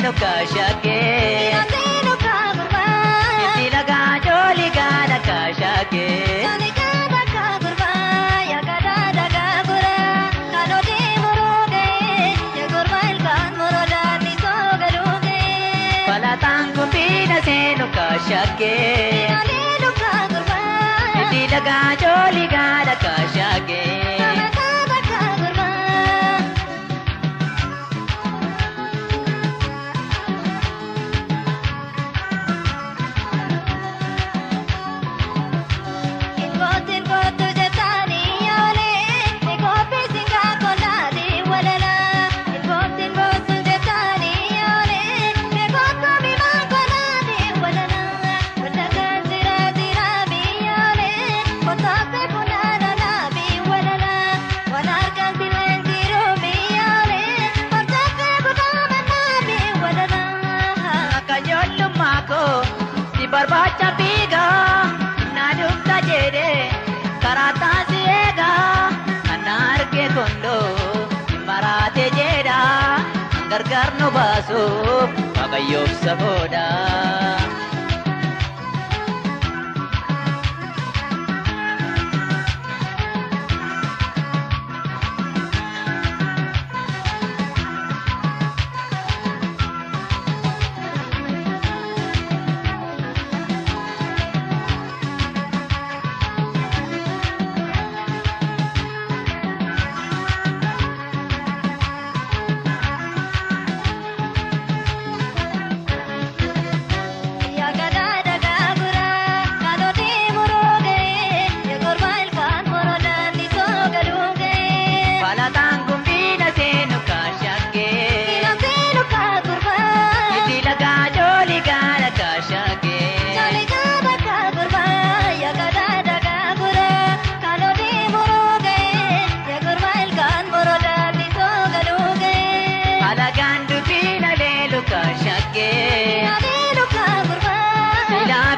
seenu kaashakee itti lagaa joolii gaala kaashakee. Palataan kumbina seenu kaashakee itti lagaa joolii gaala kaashakee. Barbacha piga nadukta jede karata siega anar ke kondo marate jeda gargar no basu pagayop saboda.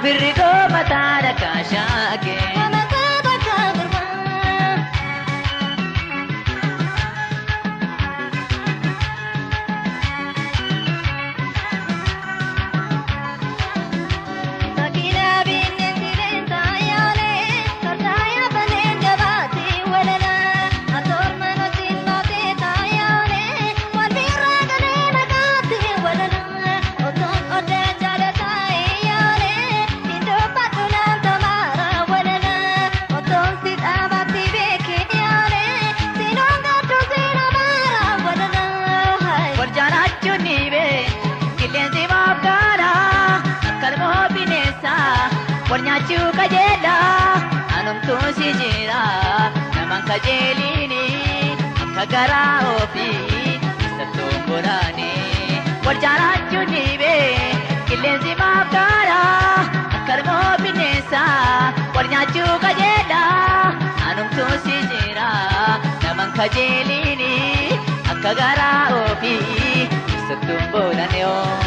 Birrigo matara kaashake. Warnyachu kajela anum tu si jira namang kajelini kagara opi satu burani warjarachu nibe kilenzi mapkara karmo binesa warnyachu kajela anum tu si jira namang kajelini kagara opi satu burani.